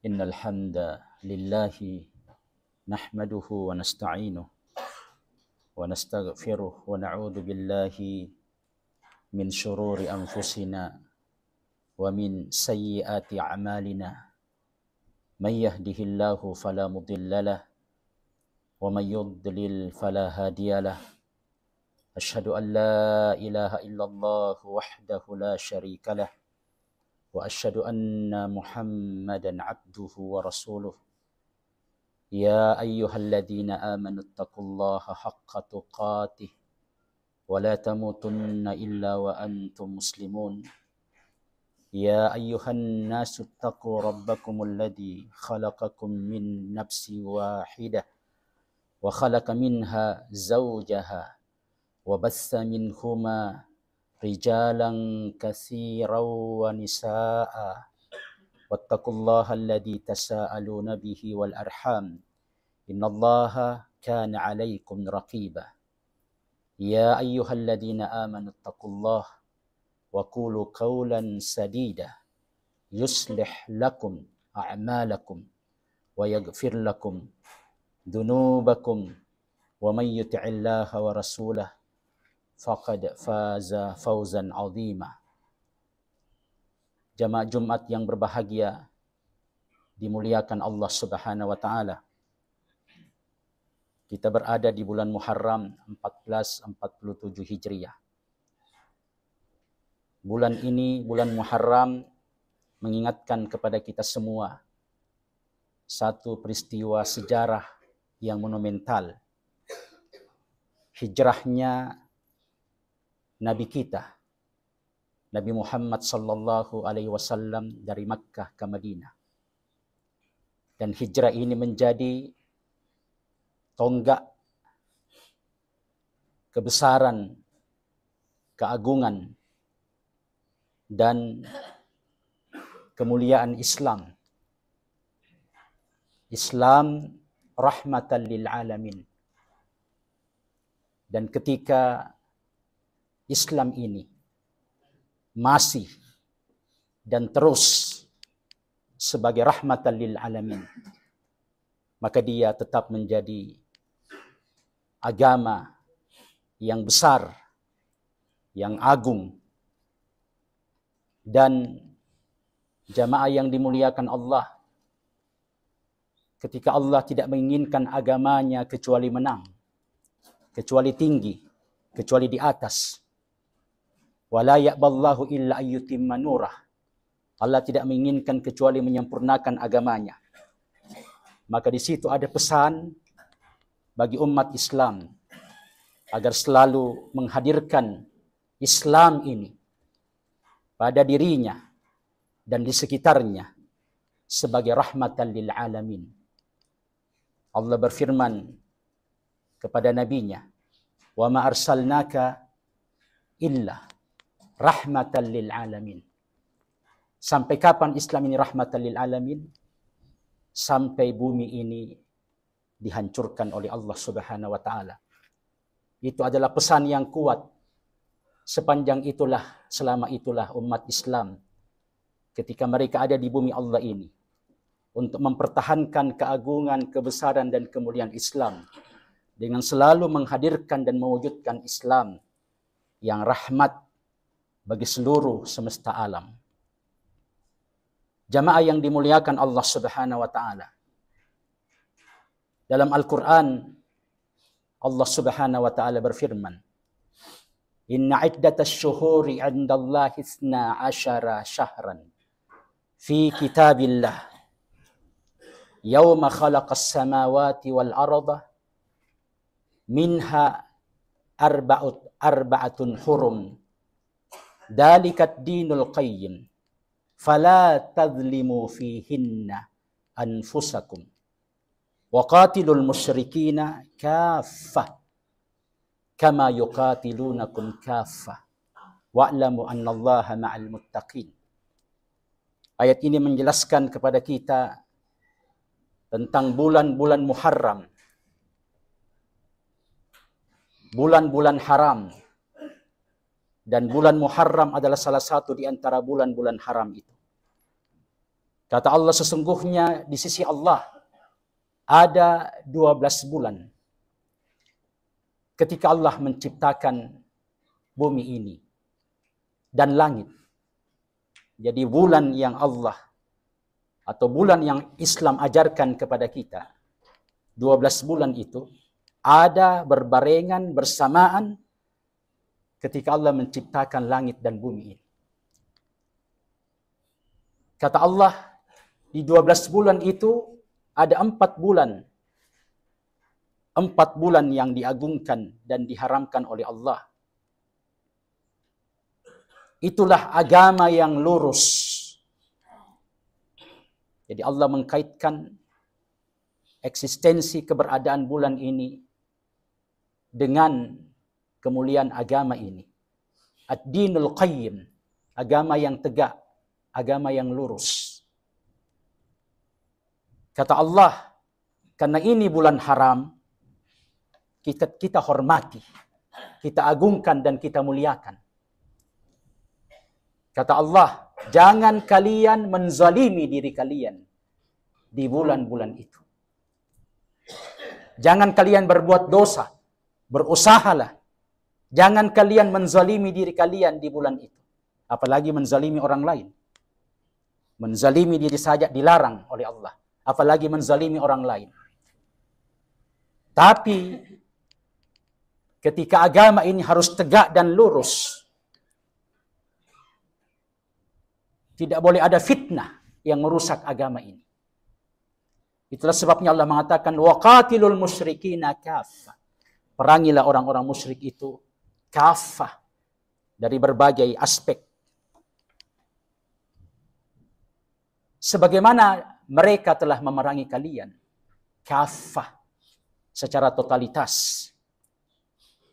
إن الحمد لله نحمده ونستعينه ونستغفره ونعوذ بالله من شرور أنفسنا ومن سيئات أعمالنا من يهده الله فلا مضل له ومن يضلل فلا هادي له أشهد أن لا إله إلا الله وحده لا شريك له وأشهد أن محمدا عبده ورسوله يا أيها الذين آمنوا اتقوا الله حق تقاته ولا تموتن إلا وأنتم مسلمون يا أيها الناس اتقوا ربكم الذي خلقكم من نفس واحدة وخلق منها زوجها وبث منهما رجالا كثيرا ونساء واتقوا الله الذي تساءلون به والأرحام إن الله كان عليكم رقيبا يا أيها الذين آمنوا اتقوا الله وقولوا قولا سديدا يصلح لكم أعمالكم ويغفر لكم ذنوبكم ومن يطع الله ورسوله faqad faza fauzan azima. Jamaah Jumat yang berbahagia, dimuliakan Allah Subhanahu wa taala. Kita berada di bulan Muharram 1447 Hijriah. Bulan ini, bulan Muharram, mengingatkan kepada kita semua satu peristiwa sejarah yang monumental. Hijrahnya Nabi kita, Nabi Muhammad sallallahu alaihi wasallam dari Makkah ke Madinah. Dan hijrah ini menjadi tonggak kebesaran, keagungan, dan kemuliaan Islam. Islam rahmatan lil alamin. Dan ketika Islam ini masih dan terus sebagai rahmatan lil alamin, maka dia tetap menjadi agama yang besar, yang agung. Dan jamaah yang dimuliakan Allah, ketika Allah tidak menginginkan agamanya kecuali menang, kecuali tinggi, kecuali di atas. Wala ya'ballahu illa ayyutimma nurah. Allah tidak menginginkan kecuali menyempurnakan agamanya. Maka di situ ada pesan bagi umat Islam agar selalu menghadirkan Islam ini pada dirinya dan di sekitarnya sebagai rahmatan lil alamin. Allah berfirman kepada nabinya, "Wa ma arsalnaka illa rahmatan lil alamin." Sampai kapan Islam ini rahmatan lil alamin? Sampai bumi ini dihancurkan oleh Allah Subhanahu wa taala. Itu adalah pesan yang kuat. Sepanjang itulah, selama itulah umat Islam ketika mereka ada di bumi Allah ini untuk mempertahankan keagungan, kebesaran dan kemuliaan Islam dengan selalu menghadirkan dan mewujudkan Islam yang rahmat bagi seluruh semesta alam. Jamaah yang dimuliakan Allah Subhanahu wa taala. Dalam Al-Qur'an Allah Subhanahu wa taala berfirman, "Inna iddatasy syuhuri 'indallahi 12 syahran fi kitabillah yauma khalaqas samawati wal arda minha arba'atun hurum. Dalikat dinul qayyim. Fala tadlimu fihinna anfusakum. Wa qatilul musyrikina kaffah. Kama yuqatilunakum kaffah. Wa'lamu annallaha ma'al muttaqin." Ayat ini menjelaskan kepada kita tentang bulan-bulan Muharram. Bulan-bulan haram. Dan bulan Muharram adalah salah satu di antara bulan-bulan haram itu. Kata Allah, sesungguhnya di sisi Allah ada 12 bulan ketika Allah menciptakan bumi ini dan langit. Jadi bulan yang Allah atau bulan yang Islam ajarkan kepada kita, 12 bulan itu ada berbarengan bersamaan ketika Allah menciptakan langit dan bumi ini. Kata Allah, di 12 bulan itu ada 4 bulan. 4 bulan yang diagungkan dan diharamkan oleh Allah. Itulah agama yang lurus. Jadi Allah mengkaitkan eksistensi keberadaan bulan ini dengan kemuliaan agama ini. Ad-dinul qayyim, agama yang tegak, agama yang lurus. Kata Allah, karena ini bulan haram, kita hormati, kita agungkan dan kita muliakan. Kata Allah, jangan kalian menzalimi diri kalian di bulan-bulan itu. Jangan kalian berbuat dosa, berusahalah. Jangan kalian menzalimi diri kalian di bulan itu. Apalagi menzalimi orang lain. Menzalimi diri saja dilarang oleh Allah. Apalagi menzalimi orang lain. Tapi ketika agama ini harus tegak dan lurus, tidak boleh ada fitnah yang merusak agama ini. Itulah sebabnya Allah mengatakan, waqatilul musyrikina kaffah. Perangilah orang-orang musyrik itu kaffah, dari berbagai aspek. Sebagaimana mereka telah memerangi kalian kaffah, secara totalitas.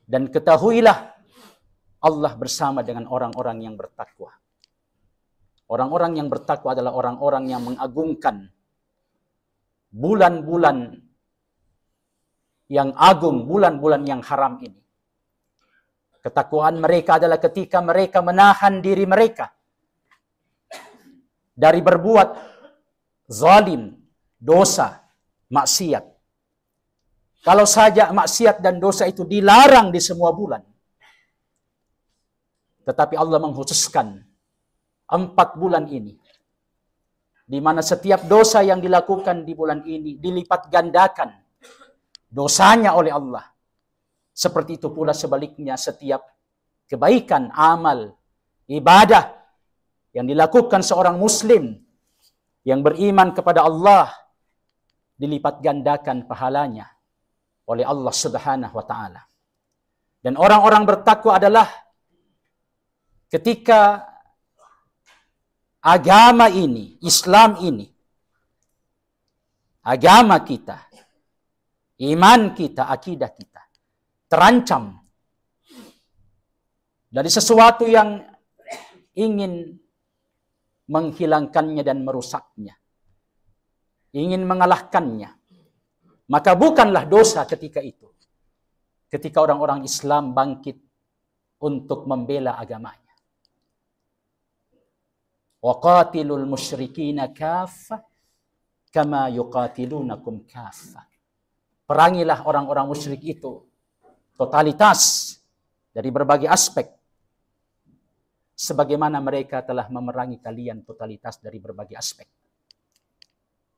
Dan ketahuilah Allah bersama dengan orang-orang yang bertakwa. Orang-orang yang bertakwa adalah orang-orang yang mengagungkan bulan-bulan yang agung, bulan-bulan yang haram ini. Ketakwaan mereka adalah ketika mereka menahan diri mereka dari berbuat zalim, dosa, maksiat. Kalau saja maksiat dan dosa itu dilarang di semua bulan, tetapi Allah mengkhususkan 4 bulan ini, di mana setiap dosa yang dilakukan di bulan ini dilipat gandakan dosanya oleh Allah. Seperti itu pula sebaliknya, setiap kebaikan, amal, ibadah yang dilakukan seorang muslim yang beriman kepada Allah dilipat gandakan pahalanya oleh Allah Subhanahu wa taala. Dan orang-orang bertakwa adalah ketika agama ini, Islam ini, agama kita, iman kita, akidah kita terancam dari sesuatu yang ingin menghilangkannya dan merusaknya, ingin mengalahkannya. Maka bukanlah dosa ketika itu, ketika orang-orang Islam bangkit untuk membela agamanya. Waqatilul musyrikina kaffah kama yuqatilunakum kaffah. Perangilah orang-orang musyrik itu totalitas dari berbagai aspek, sebagaimana mereka telah memerangi kalian totalitas dari berbagai aspek.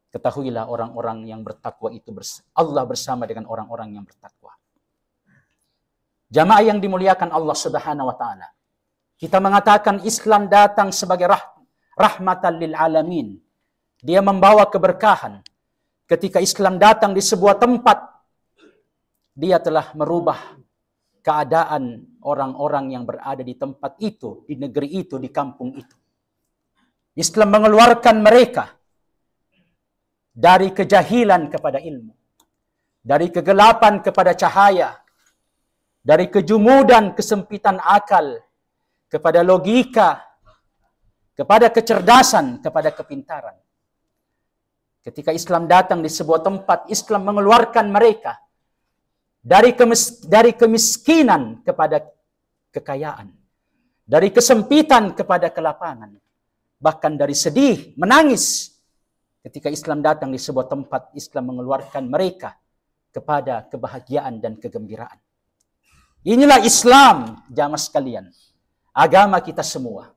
Ketahuilah orang-orang yang bertakwa itu Allah bersama dengan orang-orang yang bertakwa. Jamaah yang dimuliakan Allah Subhanahu wa taala, kita mengatakan Islam datang sebagai rahmatan lil alamin. Dia membawa keberkahan. Ketika Islam datang di sebuah tempat, dia telah merubah keadaan orang-orang yang berada di tempat itu, di negeri itu, di kampung itu. Islam mengeluarkan mereka dari kejahilan kepada ilmu, dari kegelapan kepada cahaya, dari kejumudan, kesempitan akal, kepada logika, kepada kecerdasan, kepada kepintaran. Ketika Islam datang di sebuah tempat, Islam mengeluarkan mereka dari kemiskinan kepada kekayaan, dari kesempitan kepada kelapangan, bahkan dari sedih, menangis Ketika Islam datang di sebuah tempat, Islam mengeluarkan mereka kepada kebahagiaan dan kegembiraan. Inilah Islam, jamaah sekalian. Agama kita semua.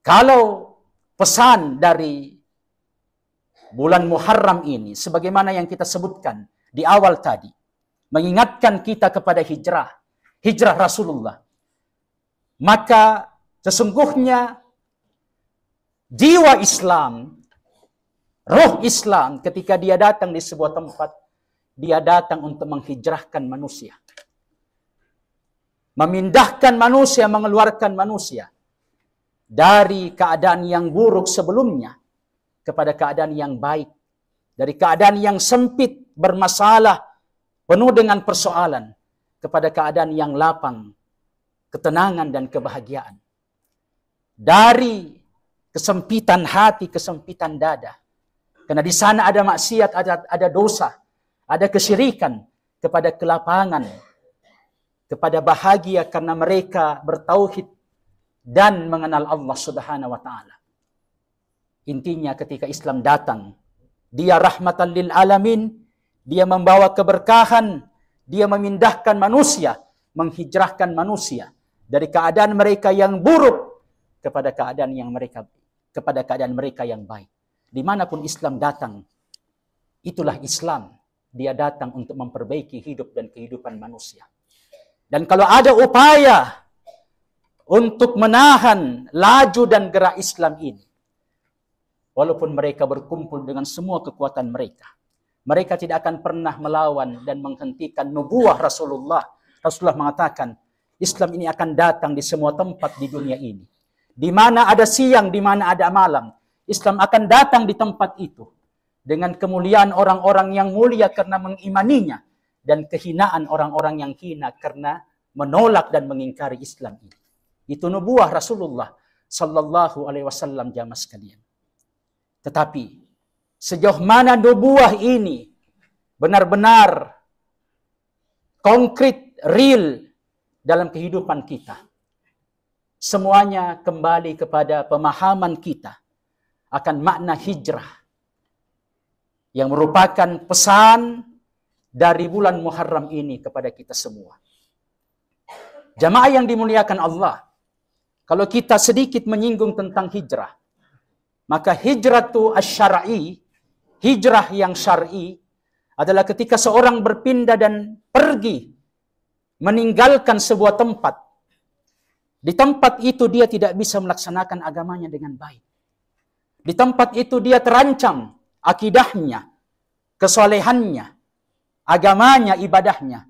Kalau pesan dari bulan Muharram ini, sebagaimana yang kita sebutkan di awal tadi, mengingatkan kita kepada hijrah Rasulullah. Maka sesungguhnya jiwa Islam, roh Islam ketika dia datang di sebuah tempat, dia datang untuk menghijrahkan manusia. Memindahkan manusia, mengeluarkan manusia dari keadaan yang buruk sebelumnya kepada keadaan yang baik. Dari keadaan yang sempit, bermasalah, penuh dengan persoalan, kepada keadaan yang lapang, ketenangan dan kebahagiaan. Dari kesempitan hati, kesempitan dada. Karena di sana ada maksiat, ada dosa, ada kesyirikan, kepada kelapangan, kepada bahagia karena mereka bertauhid dan mengenal Allah Subhanahu wa taala. Intinya ketika Islam datang, dia rahmatan lil alamin, dia membawa keberkahan, dia memindahkan manusia, menghijrahkan manusia dari keadaan mereka yang buruk kepada keadaan mereka yang baik. Dimanapun Islam datang, itulah Islam. Dia datang untuk memperbaiki hidup dan kehidupan manusia. Dan kalau ada upaya untuk menahan laju dan gerak Islam ini, walaupun mereka berkumpul dengan semua kekuatan mereka, mereka tidak akan pernah melawan dan menghentikan nubuah Rasulullah. Rasulullah mengatakan, Islam ini akan datang di semua tempat di dunia ini. Di mana ada siang, di mana ada malam, Islam akan datang di tempat itu. Dengan kemuliaan orang-orang yang mulia karena mengimaninya, dan kehinaan orang-orang yang hina karena menolak dan mengingkari Islam ini. Itu nubuah Rasulullah sallallahu alaihi wasallam, jamaah sekalian. Tetapi sejauh mana nubuah ini benar-benar konkret, real dalam kehidupan kita, semuanya kembali kepada pemahaman kita akan makna hijrah yang merupakan pesan dari bulan Muharram ini kepada kita semua. Jamaah yang dimuliakan Allah, kalau kita sedikit menyinggung tentang hijrah, maka hijratu asy-syar'i, hijrah yang syar'i, adalah ketika seorang berpindah dan pergi meninggalkan sebuah tempat. Di tempat itu dia tidak bisa melaksanakan agamanya dengan baik. Di tempat itu dia terancam akidahnya, kesolehannya, agamanya, ibadahnya.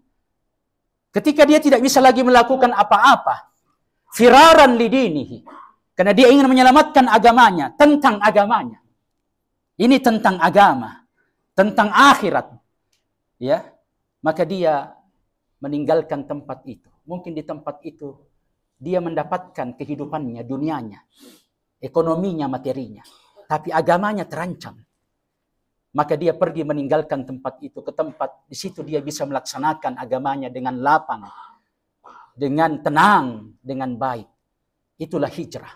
Ketika dia tidak bisa lagi melakukan apa-apa, firaran lidinihi, karena dia ingin menyelamatkan agamanya, tentang agamanya. Ini tentang agama, tentang akhirat. Ya, maka dia meninggalkan tempat itu. Mungkin di tempat itu dia mendapatkan kehidupannya, dunianya, ekonominya, materinya, tapi agamanya terancam. Maka dia pergi meninggalkan tempat itu ke tempat di situ dia bisa melaksanakan agamanya dengan lapang, dengan tenang, dengan baik. Itulah hijrah.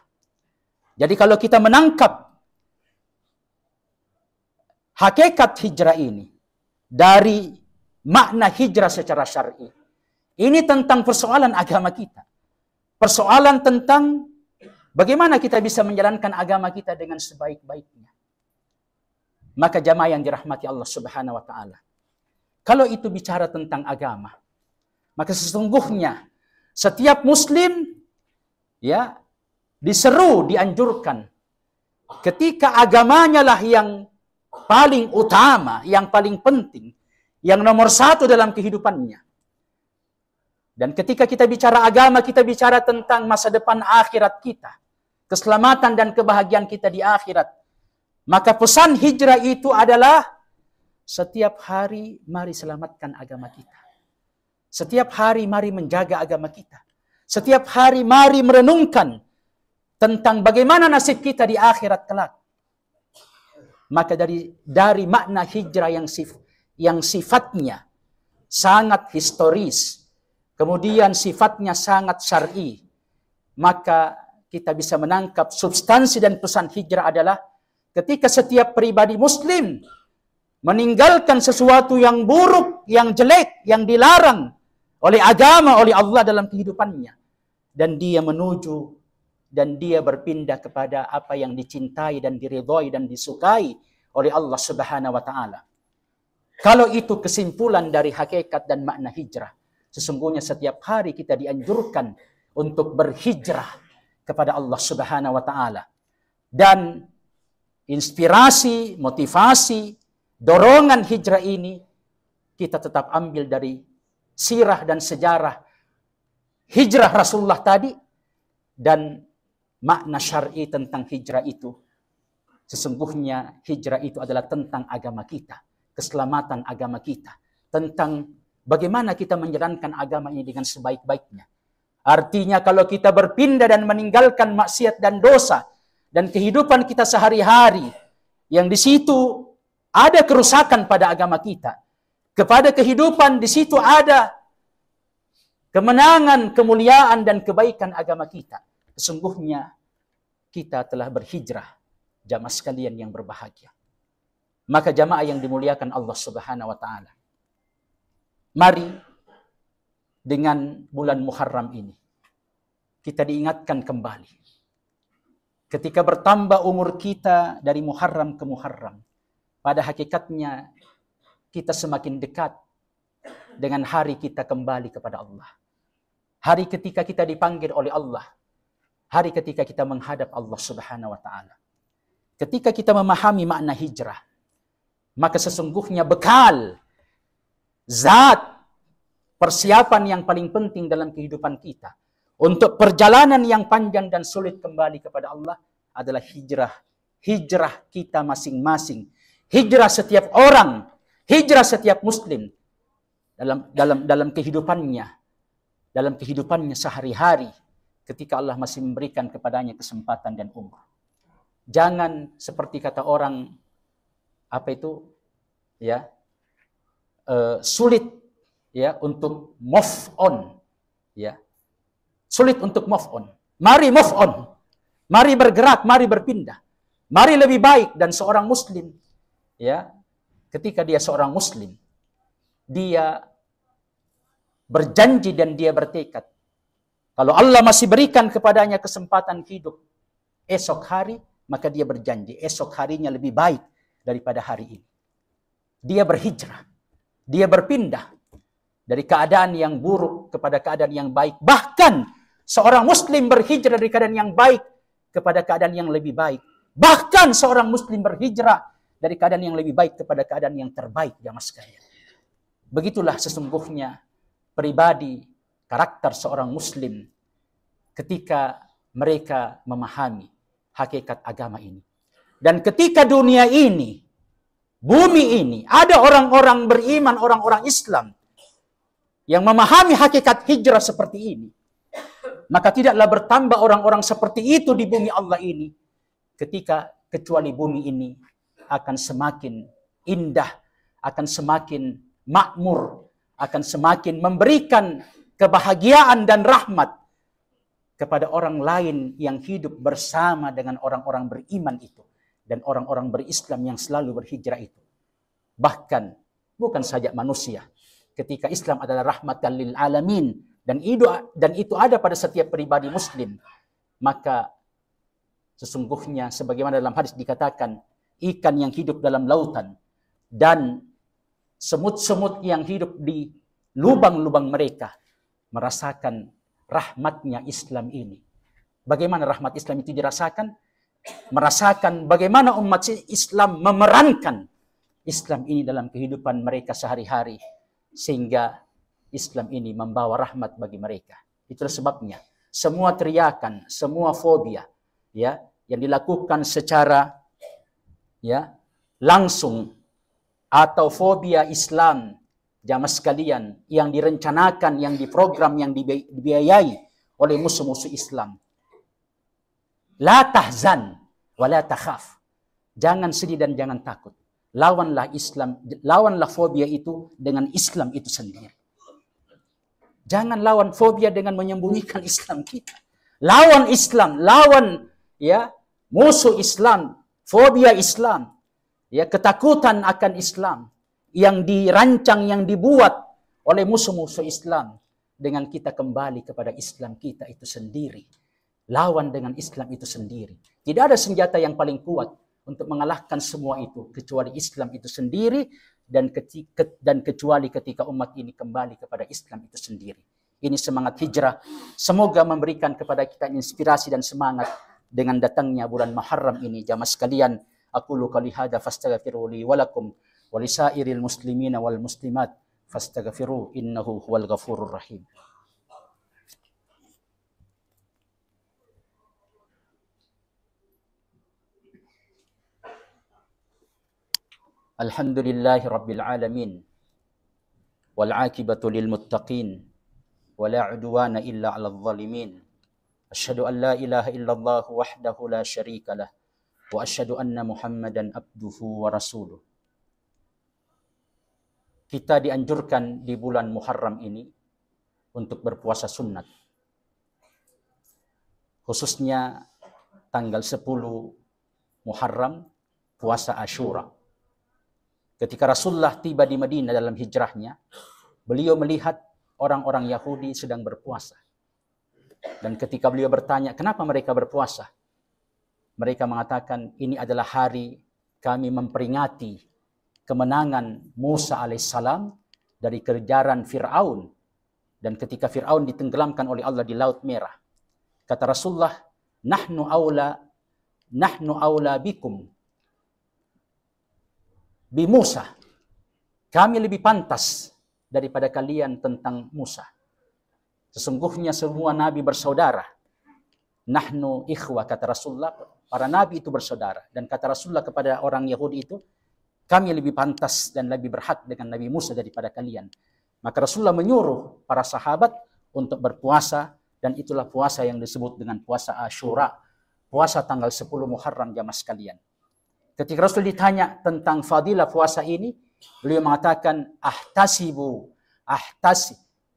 Jadi kalau kita menangkap hakikat hijrah ini dari makna hijrah secara syar'i, ini tentang persoalan agama kita. Persoalan tentang bagaimana kita bisa menjalankan agama kita dengan sebaik-baiknya. Maka jamaah yang dirahmati Allah Subhanahu wa taala, kalau itu bicara tentang agama, maka sesungguhnya setiap muslim ya diseru, dianjurkan ketika agamanya lah yang paling utama, yang paling penting, yang nomor satu dalam kehidupannya. Dan ketika kita bicara agama, kita bicara tentang masa depan akhirat kita, keselamatan dan kebahagiaan kita di akhirat. Maka pesan hijrah itu adalah setiap hari mari selamatkan agama kita. Setiap hari mari menjaga agama kita. Setiap hari mari merenungkan tentang bagaimana nasib kita di akhirat kelak. Maka dari makna hijrah yang sifatnya sangat historis, kemudian sifatnya sangat syar'i, maka kita bisa menangkap substansi dan pesan hijrah adalah ketika setiap pribadi muslim meninggalkan sesuatu yang buruk, yang jelek, yang dilarang oleh agama, oleh Allah dalam kehidupannya. Dan dia menuju dan dia berpindah kepada apa yang dicintai dan diridhai dan disukai oleh Allah Subhanahu wa taala. Kalau itu kesimpulan dari hakikat dan makna hijrah, sesungguhnya setiap hari kita dianjurkan untuk berhijrah kepada Allah Subhanahu wa taala. Dan inspirasi, motivasi, dorongan hijrah ini kita tetap ambil dari sirah dan sejarah hijrah Rasulullah tadi, dan makna syar'i tentang hijrah itu. Sesungguhnya hijrah itu adalah tentang agama kita, keselamatan agama kita, tentang bagaimana kita menjalankan agama ini dengan sebaik-baiknya. Artinya kalau kita berpindah dan meninggalkan maksiat dan dosa dan kehidupan kita sehari-hari yang di situ ada kerusakan pada agama kita, kepada kehidupan di situ ada kemenangan, kemuliaan dan kebaikan agama kita, sesungguhnya kita telah berhijrah, jamaah sekalian yang berbahagia. Maka jamaah yang dimuliakan Allah Subhanahu wa taala, mari dengan bulan Muharram ini kita diingatkan kembali. Ketika bertambah umur kita dari Muharram ke Muharram, pada hakikatnya kita semakin dekat dengan hari kita kembali kepada Allah. Hari ketika kita dipanggil oleh Allah. Hari ketika kita menghadap Allah Subhanahu wa taala. Ketika kita memahami makna hijrah, maka sesungguhnya bekal, zat, persiapan yang paling penting dalam kehidupan kita untuk perjalanan yang panjang dan sulit kembali kepada Allah adalah hijrah. Hijrah kita masing-masing. Hijrah setiap orang, hijrah setiap muslim dalam kehidupannya sehari-hari ketika Allah masih memberikan kepadanya kesempatan dan umur. Jangan seperti kata orang sulit ya untuk move on, ya. Sulit untuk move on. Mari move on. Mari bergerak, mari berpindah. Mari lebih baik. Dan seorang muslim, ya, ketika dia seorang muslim, dia berjanji dan dia bertekad, kalau Allah masih berikan kepadanya kesempatan hidup esok hari, maka dia berjanji esok harinya lebih baik daripada hari ini. Dia berhijrah, dia berpindah dari keadaan yang buruk kepada keadaan yang baik. Bahkan seorang muslim berhijrah dari keadaan yang baik kepada keadaan yang lebih baik. Bahkan seorang muslim berhijrah dari keadaan yang lebih baik kepada keadaan yang terbaik, jamaah sekalian. Begitulah sesungguhnya pribadi, karakter seorang muslim ketika mereka memahami hakikat agama ini. Dan ketika dunia ini, bumi ini, ada orang-orang beriman, orang-orang Islam yang memahami hakikat hijrah seperti ini, maka tidaklah bertambah orang-orang seperti itu di bumi Allah ini, kecuali bumi ini akan semakin indah, akan semakin makmur, akan semakin memberikan kebahagiaan dan rahmat kepada orang lain yang hidup bersama dengan orang-orang beriman itu dan orang-orang berislam yang selalu berhijrah itu. Bahkan bukan saja manusia, ketika Islam adalah rahmatan lil alamin dan itu ada pada setiap pribadi muslim, maka sesungguhnya sebagaimana dalam hadis dikatakan, ikan yang hidup dalam lautan dan semut-semut yang hidup di lubang-lubang mereka merasakan rahmatnya Islam ini. Bagaimana rahmat Islam itu dirasakan? Merasakan bagaimana umat Islam memerankan Islam ini dalam kehidupan mereka sehari-hari, sehingga Islam ini membawa rahmat bagi mereka. Itulah sebabnya semua teriakan, semua fobia, ya, yang dilakukan secara langsung atau fobia Islam, jamaah sekalian, yang direncanakan, yang diprogram, yang dibiayai oleh musuh-musuh Islam. La tahzan wa la takhaf. Jangan sedih dan jangan takut. Lawanlah Islam, lawanlah fobia itu dengan Islam itu sendiri. Jangan lawan fobia dengan menyembunyikan Islam kita. Lawan Islam, lawan musuh Islam fobia Islam, ya, ketakutan akan Islam yang dirancang, yang dibuat oleh musuh-musuh Islam, dengan kita kembali kepada Islam kita itu sendiri. Lawan dengan Islam itu sendiri. Tidak ada senjata yang paling kuat untuk mengalahkan semua itu kecuali Islam itu sendiri, dan kecuali ketika umat ini kembali kepada Islam itu sendiri. Ini semangat hijrah. Semoga memberikan kepada kita inspirasi dan semangat dengan datangnya bulan Muharram ini. Jamaah sekalian, aqulu qouli hadza fastaghfiru li wa lakum wa lisairil muslimina wal muslimat fastaghfiru innahu huwal ghafurur rahim. Alhamdulillahi rabbil alamin wal aqibatu lil muttaqin wa la udwana illa 'alal zalimin. Asyhadu an la ilaha illallah wahdahu la syarika lah wa asyhadu anna Muhammadan abduhu wa rasuluh. Kita dianjurkan di bulan Muharram ini untuk berpuasa sunnat. Khususnya tanggal 10 Muharram, puasa Asyura. Ketika Rasulullah tiba di Madinah dalam hijrahnya, beliau melihat orang-orang Yahudi sedang berpuasa. Dan ketika beliau bertanya, kenapa mereka berpuasa? Mereka mengatakan, ini adalah hari kami memperingati kemenangan Musa alaihissalam dari kejaran Fir'aun. Dan ketika Fir'aun ditenggelamkan oleh Allah di Laut Merah. Kata Rasulullah, nahnu aula bikum bi Musa. Kami lebih pantas daripada kalian tentang Musa. Sesungguhnya semua nabi bersaudara. Nahnu ikhwah, kata Rasulullah. Para nabi itu bersaudara. Dan kata Rasulullah kepada orang Yahudi itu, kami lebih pantas dan lebih berhak dengan Nabi Musa daripada kalian. Maka Rasulullah menyuruh para sahabat untuk berpuasa, dan itulah puasa yang disebut dengan puasa Asyura. Puasa tanggal 10 Muharram, jamaah sekalian. Ketika Rasul ditanya tentang fadilah puasa ini, beliau mengatakan,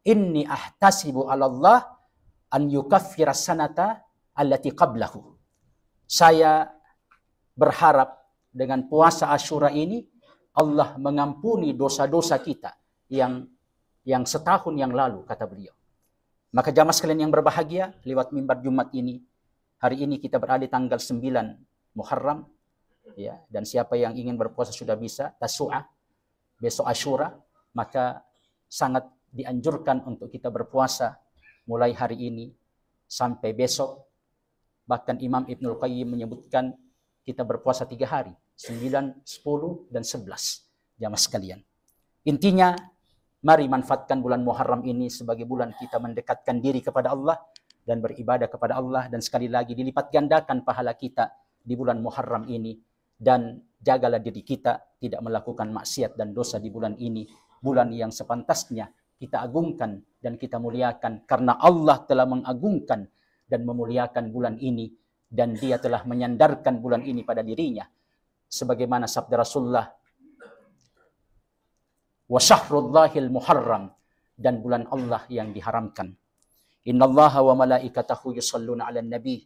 inni ahtasibu ala Allah an yukaffira sanata allati qablahu. Saya berharap dengan puasa Asyura ini, Allah mengampuni dosa-dosa kita yang setahun yang lalu, kata beliau. Maka jamaah sekalian yang berbahagia, lewat mimbar Jumat ini, hari ini kita berada di tanggal 9 Muharram, ya, dan siapa yang ingin berpuasa sudah bisa, Tasu'ah, besok Asyura, maka sangat dianjurkan untuk kita berpuasa mulai hari ini sampai besok. Bahkan Imam Ibnul Qayyim menyebutkan kita berpuasa 3 hari, 9, 10, dan 11. Jamaah sekalian. Intinya, mari manfaatkan bulan Muharram ini sebagai bulan kita mendekatkan diri kepada Allah dan beribadah kepada Allah. Dan sekali lagi dilipat gandakan pahala kita di bulan Muharram ini. Dan jagalah diri kita tidak melakukan maksiat dan dosa di bulan ini. Bulan yang sepantasnya kita agungkan dan kita muliakan. Karena Allah telah mengagungkan dan memuliakan bulan ini. Dan dia telah menyandarkan bulan ini pada dirinya. Sebagaimana sabda Rasulullah, wa syahrullahil muharram, dan bulan Allah yang diharamkan. Innallaha wa malaikatahu yusalluna 'alan nabi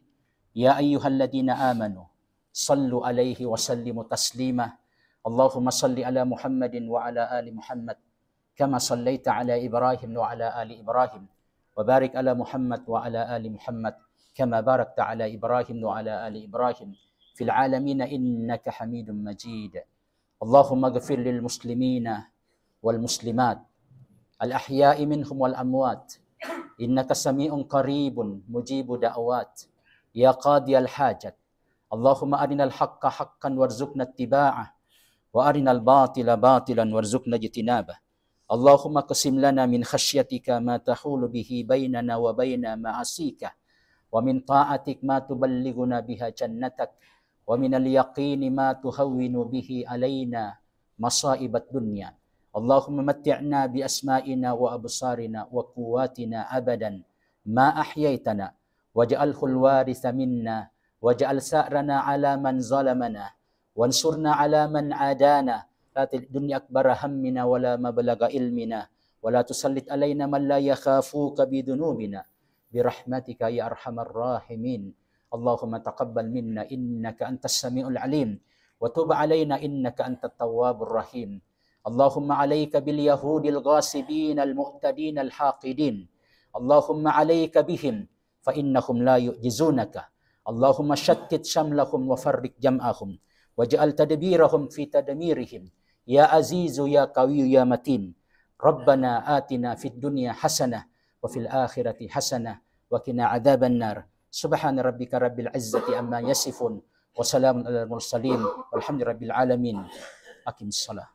ya ayyuhalladzina amanu sallu 'alaihi wa sallimu taslima. Allahumma salli 'ala Muhammadin wa 'ala ali Muhammad kama sallaita 'ala Ibrahim wa 'ala ali Ibrahim wa barik 'ala Muhammad wa 'ala ali Muhammad kama barakta 'ala Ibrahim wa 'ala ali Ibrahim fil 'alamin innaka Hamidum Majid. Allahumma ighfir lil muslimina wal muslimat al ahya'i minhum wal amwat innaka sami'un qaribun mujibu da'awat ya qadiyal hajat. Allahumma arinal haqqa haqqan warzuqna ittiba'ah wa arinal batila batilan warzuqna ijtinabah. Allahumma qasim lana min khasyatika ma tahulu bihi bainana wa baina ma'asika wa min ta'atik ma tuballighuna biha jannatak wa min al-yaqini ma tuhawwinu bihi alaina masaibat dunya. Allahumma matti'na bi asma'ina wa absarina wa quwwatina abadan ma ahyaitana waj'alhu al-waritha minna waj'al sa'rana 'ala man zalamana wansurna 'ala man 'adana la dunya akbara hammina wala mablagha ilmina wala tusallit 'alaina man la yakhafuka bidunubina birahmatika ya arhamar rahimin. Allahumma taqabbal minna innaka antas samiul alim wa tub alaina innaka antat tawwabur rahim. Allahumma alayka bil yahudil ghasibin al mu'tadin al haqidin. Allahumma alayka bihim fa innahum la yu'jizunaka. Allahumma shattit shamlahum wa farrik jam'ahum waj'al tadbirahum fi tadmirihim. Ya azizu ya qawiyyu ya matin. Rabbana atina fid dunya hasanah wa fil akhirati hasanah wa qina adzaban nar. Subhana rabbika rabbil izzati amma yasifun wa salamun alal mursalin walhamdulillahi rabbil alamin. Aqimissalah.